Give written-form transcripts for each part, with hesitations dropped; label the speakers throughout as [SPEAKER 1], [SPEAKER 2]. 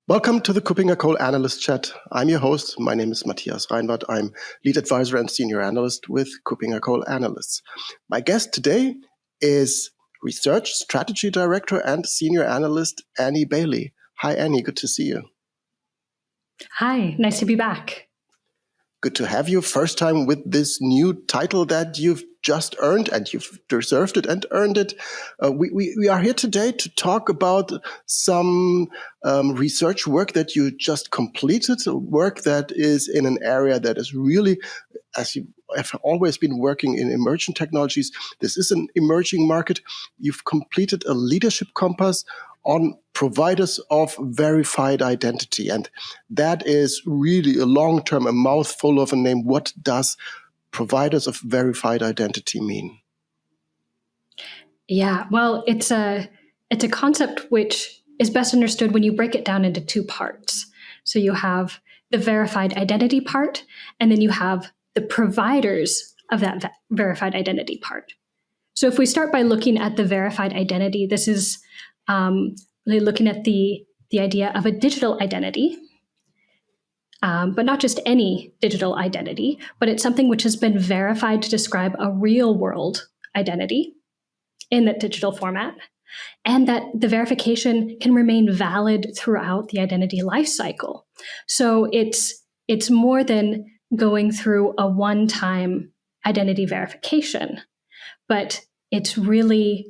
[SPEAKER 1] Welcome to the KuppingerCole Analyst Chat. I'm your host. My name is Matthias. I'm lead advisor and senior analyst with KuppingerCole Analysts. My guest today is research strategy director and senior analyst Annie Bailey. Hi, Annie. Good to see you.
[SPEAKER 2] Hi, nice to be back.
[SPEAKER 1] Good to have you. First time with this new title that you've just earned, and you've deserved it and earned it. We are here today to talk about some research work that you just completed, work that is in an area that is really, as you have always been working in emerging technologies, this is an emerging market. You've completed a leadership compass on providers of verified identity. And that is really a long-term, a mouthful of a name. What does providers of verified identity mean?
[SPEAKER 2] Yeah, well, it's a concept which is best understood when you break it down into two parts. So you have the verified identity part, and then you have the providers of that verified identity part. So if we start by looking at the verified identity, this is really looking at the idea of a digital identity, but not just any digital identity, but it's something which has been verified to describe a real world identity in that digital format, and that the verification can remain valid throughout the identity lifecycle. So it's more than going through a one-time identity verification, but it's really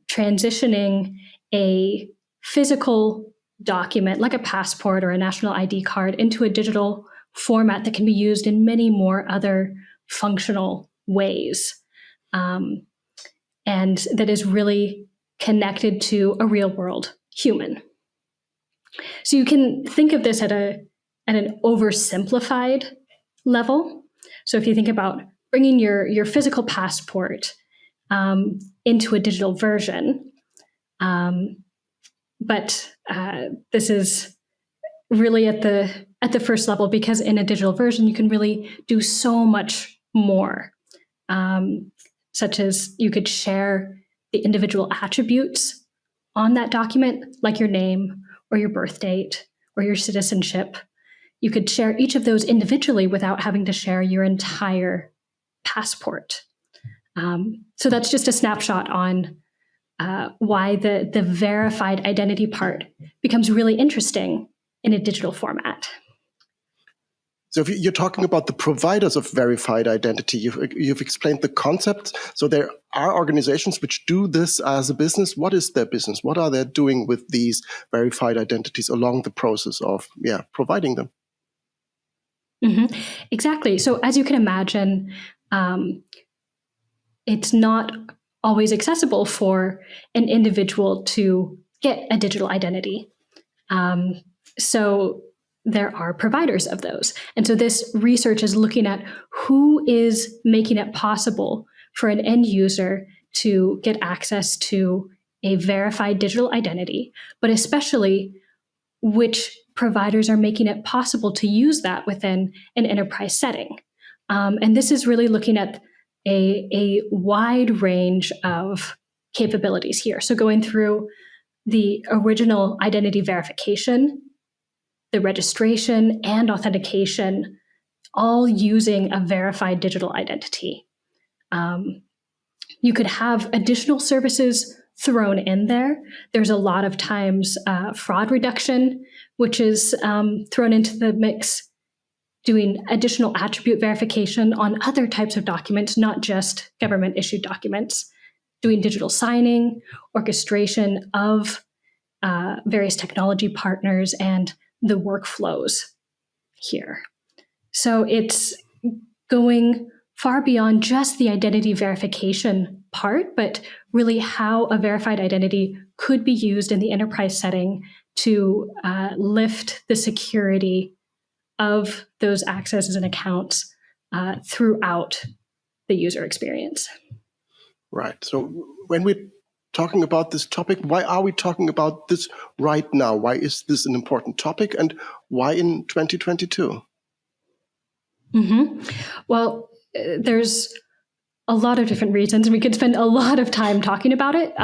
[SPEAKER 2] transitioning a physical document like a passport or a national ID card into a digital format that can be used in many more other functional ways, and that is really connected to a real world human. So you can think of this at an oversimplified level. So if you think about bringing your physical passport into a digital version, but this is really at the first level, because in a digital version, you can really do so much more, such as you could share the individual attributes on that document, like your name or your birth date or your citizenship. You could share each of those individually without having to share your entire passport. So that's just a snapshot on why the verified identity part becomes really interesting in a digital format.
[SPEAKER 1] So if you're talking about the providers of verified identity, you've explained the concept. So there are organizations which do this as a business. What is their business? What are they doing with these verified identities along the process of providing them?
[SPEAKER 2] Mm-hmm. Exactly. So as you can imagine, it's not always accessible for an individual to get a digital identity. So there are providers of those. And so this research is looking at who is making it possible for an end user to get access to a verified digital identity, but especially which providers are making it possible to use that within an enterprise setting. And this is really looking at a wide range of capabilities here. So going through the original identity verification, the registration and authentication, all using a verified digital identity. You could have additional services thrown in there. There's a lot of times fraud reduction, which is thrown into the mix, doing additional attribute verification on other types of documents, not just government-issued documents, doing digital signing, orchestration of various technology partners, and the workflows here. So it's going far beyond just the identity verification part, but really how a verified identity could be used in the enterprise setting to lift the security of those accesses and accounts throughout the user experience.
[SPEAKER 1] Right. So when we're talking about this topic, why are we talking about this right now? Why is this an important topic, and why in 2022?
[SPEAKER 2] Mm-hmm. Well, there's a lot of different reasons. We could spend a lot of time talking about it,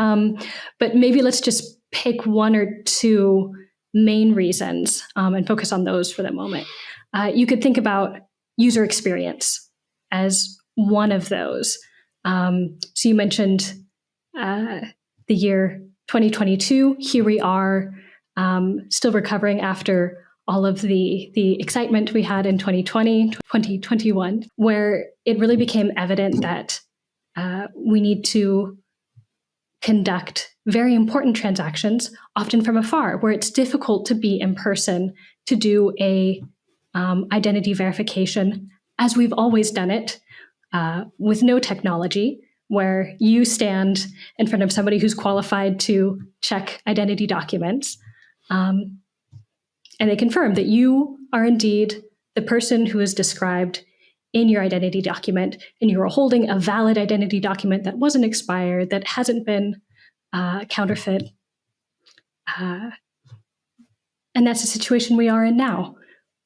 [SPEAKER 2] but maybe let's just pick one or two main reasons and focus on those for the moment. You could think about user experience as one of those. So you mentioned the year 2022. Here we are, still recovering after all of the excitement we had in 2020, 2021, where it really became evident that we need to conduct very important transactions, often from afar, where it's difficult to be in person to do a identity verification as we've always done it, with no technology, where you stand in front of somebody who's qualified to check identity documents, and they confirm that you are indeed the person who is described in your identity document, and you are holding a valid identity document that wasn't expired, that hasn't been counterfeit. And that's the situation we are in now.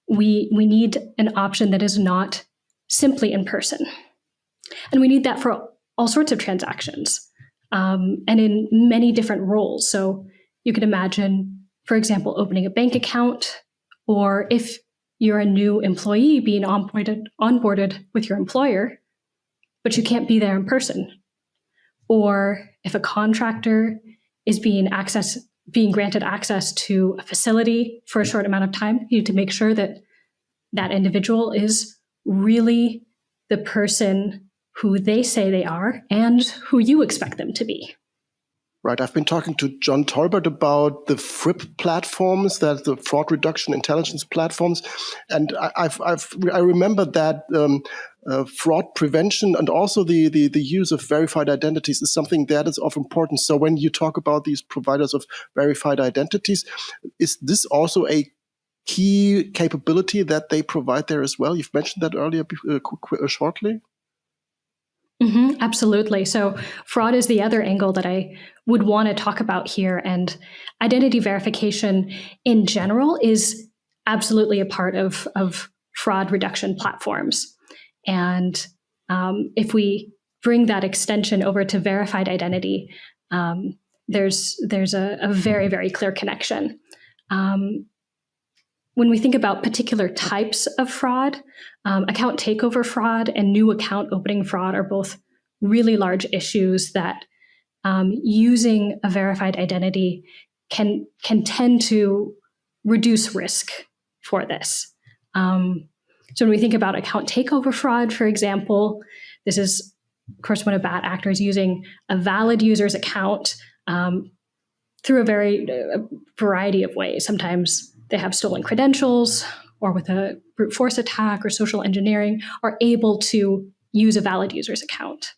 [SPEAKER 2] We need an option that is not simply in person. And we need that for all sorts of transactions, and in many different roles. So you can imagine, for example, opening a bank account, or if you're a new employee being onboarded with your employer, but you can't be there in person. Or if a contractor is being granted access to a facility for a short amount of time, you need to make sure that that individual is really the person who they say they are and who you expect them to be.
[SPEAKER 1] Right. I've been talking to John Tolbert about the FRIP platforms, that the fraud reduction intelligence platforms, and I remember that fraud prevention and also the use of verified identities is something that is of importance. So when you talk about these providers of verified identities, is this also a key capability that they provide there as well? You've mentioned that earlier shortly.
[SPEAKER 2] Mm-hmm, absolutely. So fraud is the other angle that I would want to talk about here. And identity verification in general is absolutely a part of fraud reduction platforms. And if we bring that extension over to verified identity, there's a very, very clear connection. When we think about particular types of fraud, account takeover fraud and new account opening fraud are both really large issues that using a verified identity can tend to reduce risk for this. So when we think about account takeover fraud, for example, this is, of course, when a bad actor is using a valid user's account through a variety of ways. Sometimes they have stolen credentials, or with a brute force attack or social engineering, are able to use a valid user's account.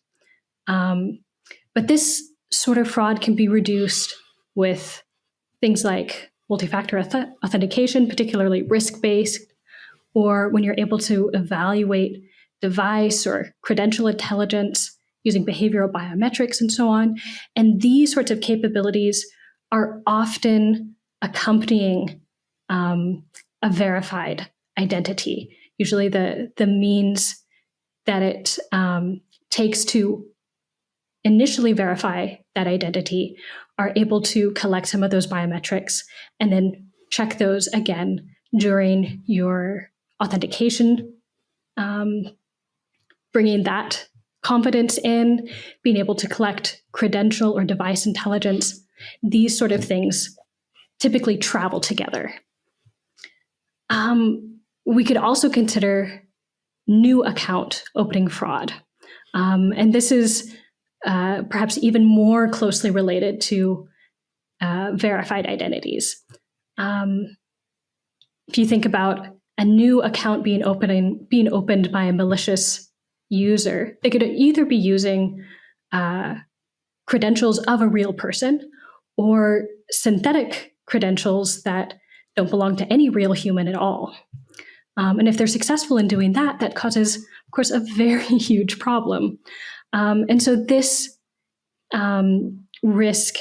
[SPEAKER 2] But this sort of fraud can be reduced with things like multi-factor authentication, particularly risk-based, or when you're able to evaluate device or credential intelligence using behavioral biometrics and so on. And these sorts of capabilities are often accompanying a verified identity, usually the means that it takes to initially verify that identity are able to collect some of those biometrics and then check those again during your authentication, bringing that confidence in, being able to collect credential or device intelligence. These sort of things typically travel together. We could also consider new account opening fraud. And this is perhaps even more closely related to verified identities. If you think about a new account being opened by a malicious user, they could either be using credentials of a real person or synthetic credentials that don't belong to any real human at all. And if they're successful in doing that, that causes, of course, a very huge problem. And so this risk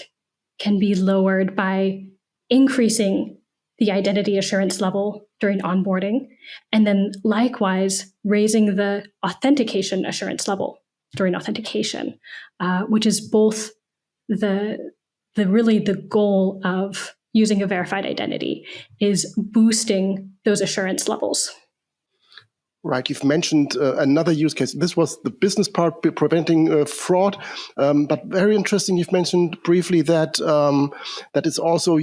[SPEAKER 2] can be lowered by increasing the identity assurance level during onboarding, and then likewise raising the authentication assurance level during authentication, which is both the goal of using a verified identity is boosting those assurance levels.
[SPEAKER 1] Right. You've mentioned another use case. This was the business part, preventing fraud. But very interesting, you've mentioned briefly that that is also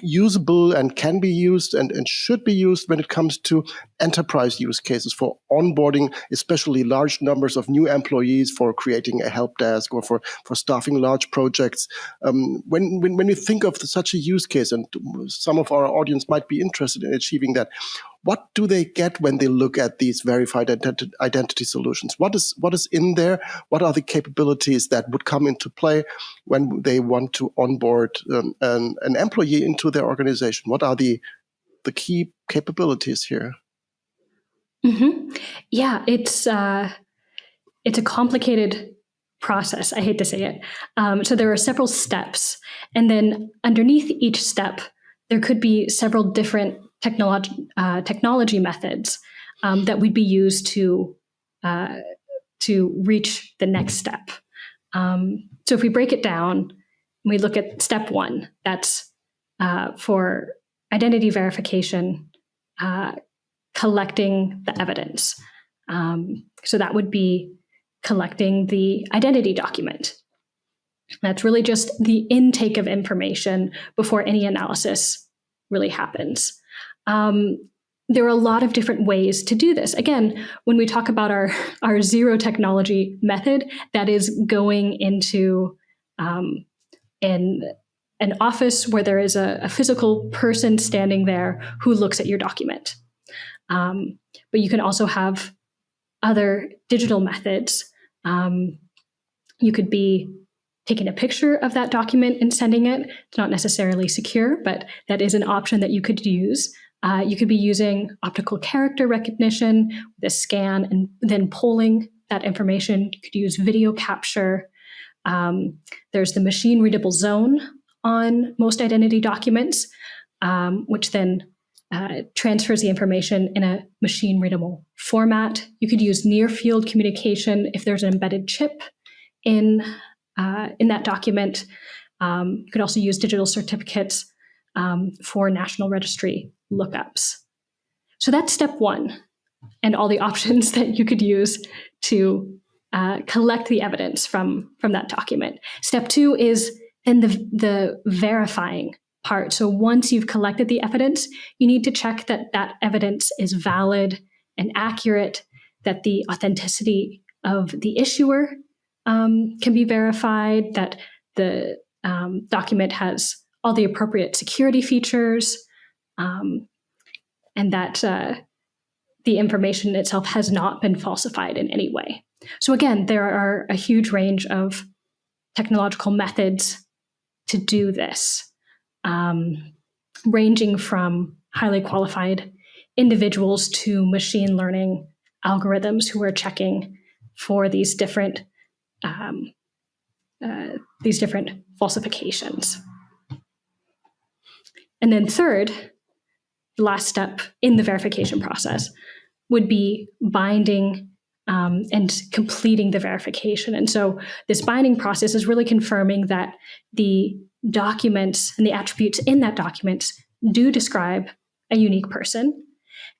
[SPEAKER 1] usable and can be used and should be used when it comes to enterprise use cases for onboarding, especially large numbers of new employees, for creating a help desk or for staffing large projects. When you think of such a use case, and some of our audience might be interested in achieving that, what do they get when they look at these verified identity solutions? What is in there? What are the capabilities that would come into play when they want to onboard an employee into their organization? What are the key capabilities here?
[SPEAKER 2] Mm-hmm. Yeah, it's a complicated process. I hate to say it. So there are several steps, and then underneath each step, there could be several different technology methods that would be used to reach the next step. So if we break it down, we look at step one. That's for identity verification, collecting the evidence. So that would be collecting the identity document. That's really just the intake of information before any analysis really happens. There are a lot of different ways to do this. Again, when we talk about our zero technology method, that is going into an office where there is a physical person standing there who looks at your document. But you can also have other digital methods. You could be taking a picture of that document and sending it. It's not necessarily secure, but that is an option that you could use. You could be using optical character recognition with a scan and then polling that information. You could use video capture. There's the machine readable zone on most identity documents, which then transfers the information in a machine readable format. You could use near field communication if there's an embedded chip in that document. You could also use digital certificates for national registry lookups. So that's step one, and all the options that you could use to collect the evidence from that document. Step two is then the verifying part. So once you've collected the evidence, you need to check that that evidence is valid and accurate, that the authenticity of the issuer can be verified, that the document has all the appropriate security features, and that the information itself has not been falsified in any way. So again, there are a huge range of technological methods to do this, ranging from highly qualified individuals to machine learning algorithms who are checking for these different falsifications. And then third, the last step in the verification process would be binding and completing the verification. And so this binding process is really confirming that the documents and the attributes in that document do describe a unique person,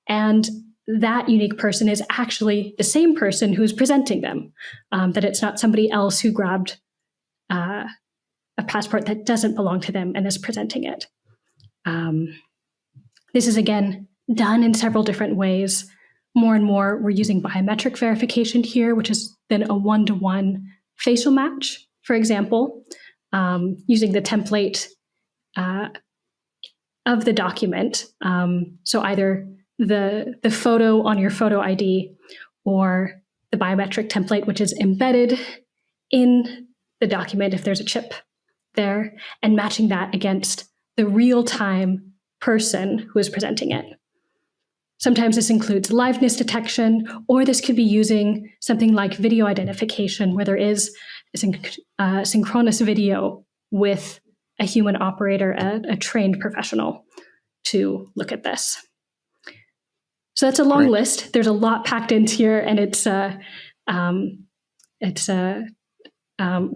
[SPEAKER 2] and that unique person is actually the same person who is presenting them, that it's not somebody else who grabbed a passport that doesn't belong to them and is presenting it. This is, again, done in several different ways. More and more, we're using biometric verification here, which is then a one-to-one facial match, for example, using the template of the document. So either the photo on your photo ID or the biometric template, which is embedded in the document if there's a chip there, and matching that against the real-time person who is presenting it. Sometimes this includes liveness detection, or this could be using something like video identification, where there is a synchronous video with a human operator, a trained professional, to look at this. So that's a long list. There's a lot packed into here, and it's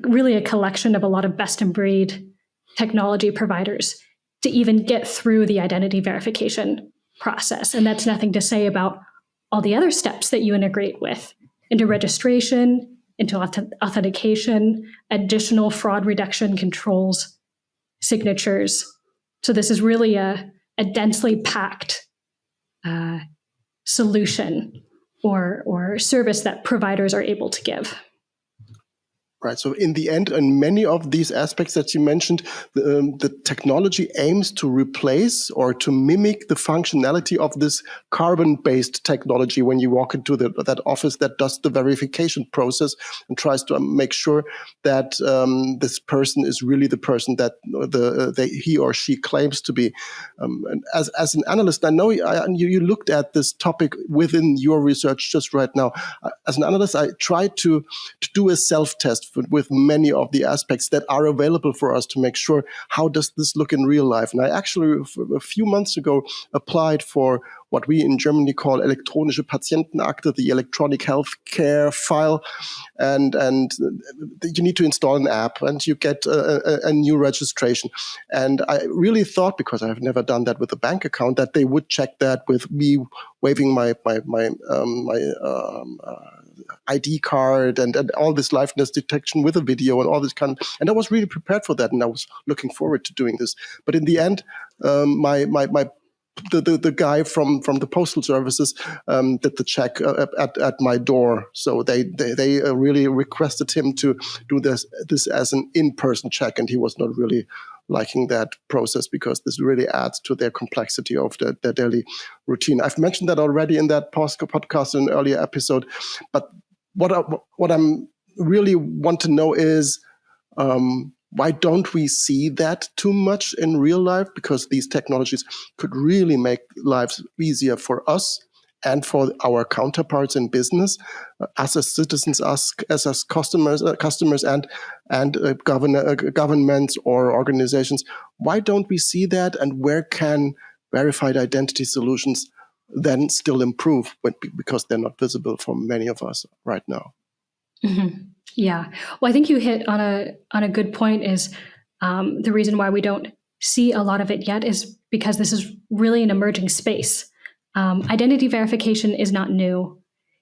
[SPEAKER 2] really a collection of a lot of best-in-breed technology providers to even get through the identity verification process. And that's nothing to say about all the other steps that you integrate with into registration, into authentication, additional fraud reduction controls, signatures. So this is really a densely packed solution or service that providers are able to give.
[SPEAKER 1] Right. So in the end, in many of these aspects that you mentioned, the technology aims to replace or to mimic the functionality of this carbon-based technology when you walk into that office that does the verification process and tries to make sure that this person is really the person that he or she claims to be. And as an analyst, I know you looked at this topic within your research just right now. As an analyst, I try to do a self-test with many of the aspects that are available for us to make sure how does this look in real life. And I actually, a few months ago, applied for what we in Germany call elektronische Patientenakte, the electronic healthcare file. And you need to install an app and you get a new registration. And I really thought, because I've never done that with a bank account, that they would check that with me waving my ID card and all this liveness detection with a video and all this kind of, and I was really prepared for that and I was looking forward to doing this. But in the end, the guy from the postal services did the check at my door. So they really requested him to do this as an in-person check, and he was not really liking that process because this really adds to their complexity of their daily routine. I've mentioned that already in that podcast in an earlier episode, but what I'm really want to know is why don't we see that too much in real life? Because these technologies could really make lives easier for us and for our counterparts in business, us as citizens, us as customers, and governments or organizations. Why don't we see that, and where can verified identity solutions then still improve because they're not visible for many of us right now?
[SPEAKER 2] Mm-hmm. Yeah. Well, I think you hit on a good point. Is the reason why we don't see a lot of it yet is because this is really an emerging space. Identity verification is not new.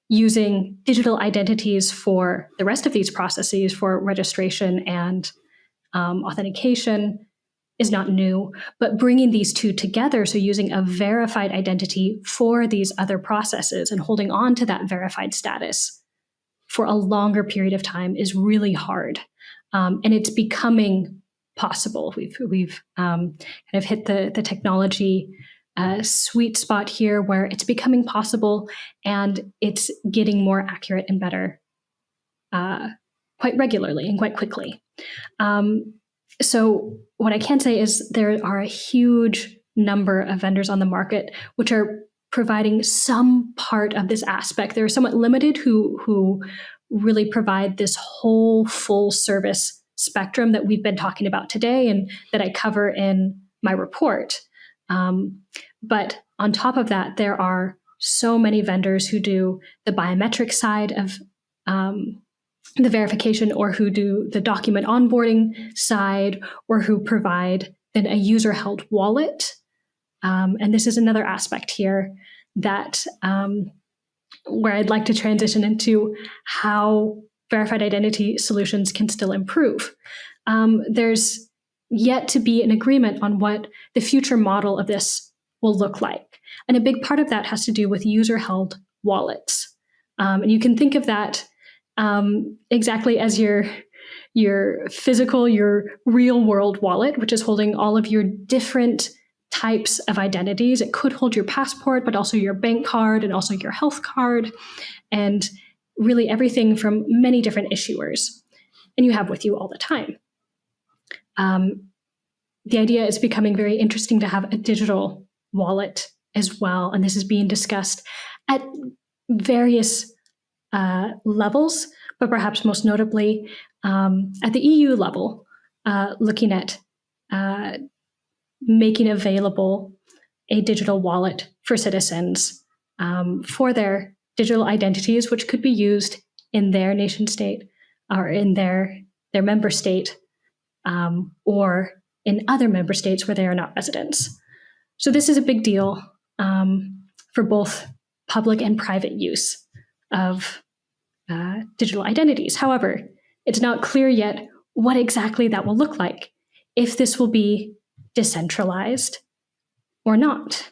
[SPEAKER 2] Using digital identities for the rest of these processes, for registration and authentication, is not new. But bringing these two together, so using a verified identity for these other processes and holding on to that verified status for a longer period of time, is really hard. And it's becoming possible. We've kind of hit the technology sweet spot here where it's becoming possible and it's getting more accurate and better quite regularly and quite quickly. So what I can say is there are a huge number of vendors on the market which are providing some part of this aspect. They're somewhat limited who really provide this whole full service spectrum that we've been talking about today and that I cover in my report. But on top of that, there are so many vendors who do the biometric side of the verification, or who do the document onboarding side, or who provide then a user-held wallet. And this is another aspect here that where I'd like to transition into how verified identity solutions can still improve. There's yet to be an agreement on what the future model of this will look like. And a big part of that has to do with user-held wallets. And you can think of that exactly as your physical, your real-world wallet, which is holding all of your different types of identities. It could hold your passport, but also your bank card and also your health card, and really everything from many different issuers. And you have with you all the time. The idea is becoming very interesting to have a digital wallet as well. And this is being discussed at various levels, but perhaps most notably at the EU level, looking at making available a digital wallet for citizens for their digital identities, which could be used in their nation state or in their member state, or in other member states where they are not residents. So this is a big deal for both public and private use of digital identities. However, it's not clear yet what exactly that will look like, if this will be decentralized or not.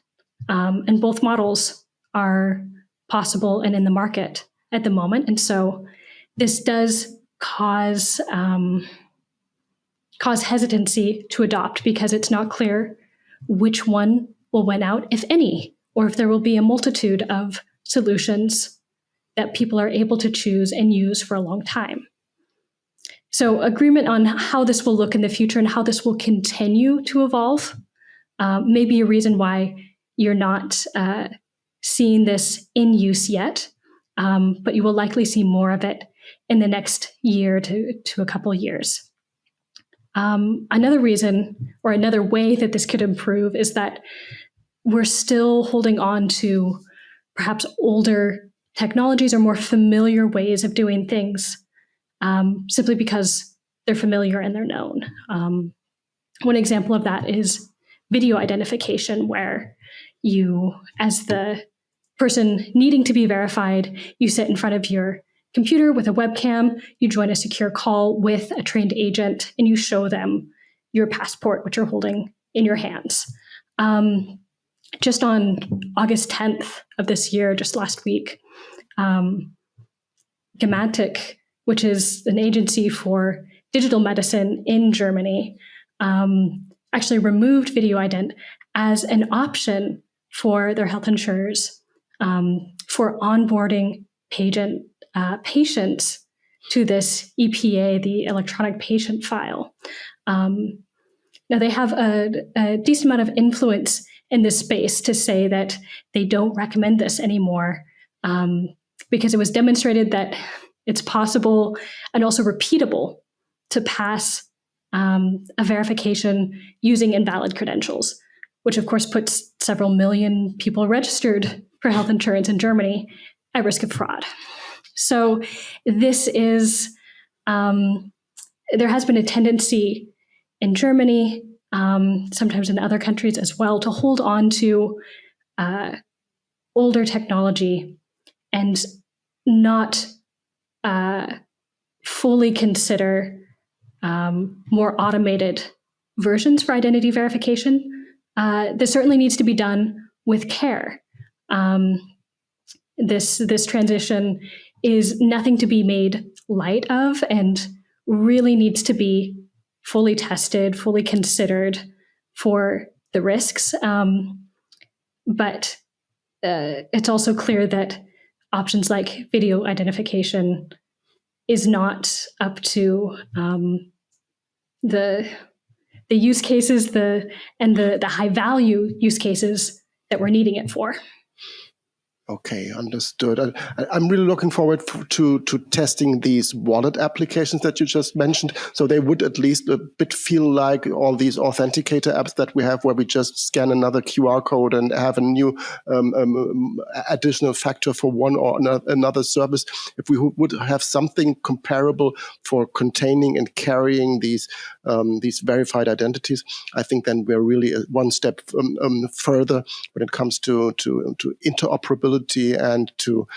[SPEAKER 2] And both models are possible and in the market at the moment. And so this does cause hesitancy to adopt, because it's not clear which one will win out, if any, or if there will be a multitude of solutions that people are able to choose and use for a long time. So agreement on how this will look in the future and how this will continue to evolve may be a reason why you're not seeing this in use yet, but you will likely see more of it in the next year to a couple of years. Another reason, or another way that this could improve, is that we're still holding on to perhaps older technologies or more familiar ways of doing things, simply because they're familiar and they're known. One example of that is video identification, where you, as the person needing to be verified, you sit in front of your computer with a webcam, you join a secure call with a trained agent, and you show them your passport, which you're holding in your hands. Just on August 10th of this year, just last week, Gematik, which is an agency for digital medicine in Germany, actually removed video ident as an option for their health insurers for onboarding patients to this EPA, the electronic patient file. Now, they have a decent amount of influence in this space to say that they don't recommend this anymore, because it was demonstrated that it's possible and also repeatable to pass a verification using invalid credentials, which of course puts several million people registered for health insurance in Germany at risk of fraud. So this is, there has been a tendency in Germany, sometimes in other countries as well, to hold on to older technology and not fully consider more automated versions for identity verification. This certainly needs to be done with care. This transition is nothing to be made light of, and really needs to be fully tested, fully considered for the risks. But it's also clear that options like video identification is not up to the use cases, the high value use cases that we're needing it for.
[SPEAKER 1] Okay, understood. I'm really looking forward to testing these wallet applications that you just mentioned. So they would at least a bit feel like all these authenticator apps that we have, where we just scan another QR code and have a new additional factor for one or another service. If we would have something comparable for containing and carrying these verified identities, I think then we're really one step further when it comes to interoperability and to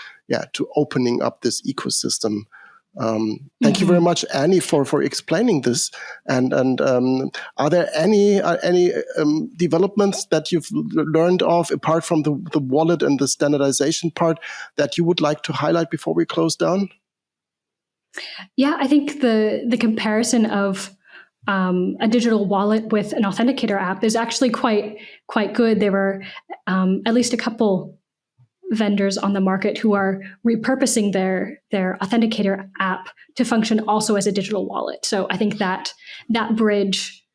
[SPEAKER 1] opening up this ecosystem. Thank you very much, Annie, for explaining this. And are there any developments that you've learned of, apart from the wallet and the standardization part, that you would like to highlight before we close down?
[SPEAKER 2] Yeah, I think the comparison of a digital wallet with an authenticator app is actually quite good. There were at least a couple vendors on the market who are repurposing their authenticator app to function also as a digital wallet. So I think that bridge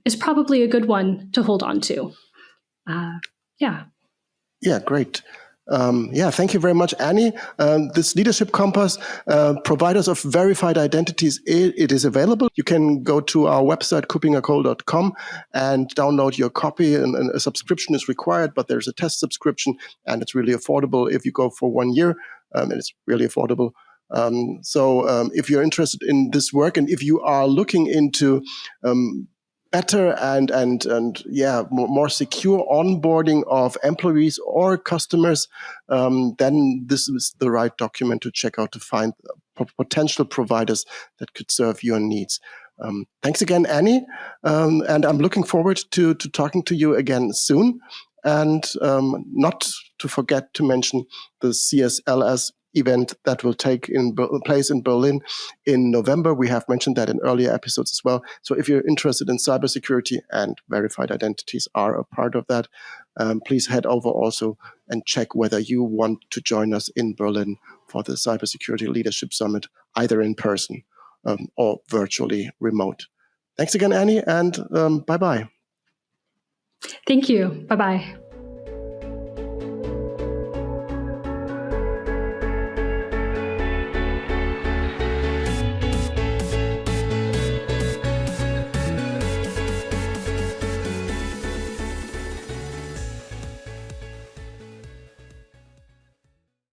[SPEAKER 2] is probably a good one to hold on to.
[SPEAKER 1] Yeah, great. Thank you very much, Annie. This Leadership Compass, providers of verified identities, it is available. You can go to our website, KuppingerCole.com, and download your copy. And a subscription is required, but there's a test subscription, and it's really affordable if you go for 1 year, and it's really affordable. So if you're interested in this work, and if you are looking into better and more secure onboarding of employees or customers, then this is the right document to check out to find potential providers that could serve your needs. Thanks again, Annie, and I'm looking forward to talking to you again soon. And not to forget to mention the CSLS event that will take place in Berlin in November. We have mentioned that in earlier episodes as well. So if you're interested in cybersecurity and verified identities are a part of that, please head over also and check whether you want to join us in Berlin for the Cybersecurity Leadership Summit, either in person or virtually remote. Thanks again, Annie, and bye-bye.
[SPEAKER 2] Thank you. Bye-bye.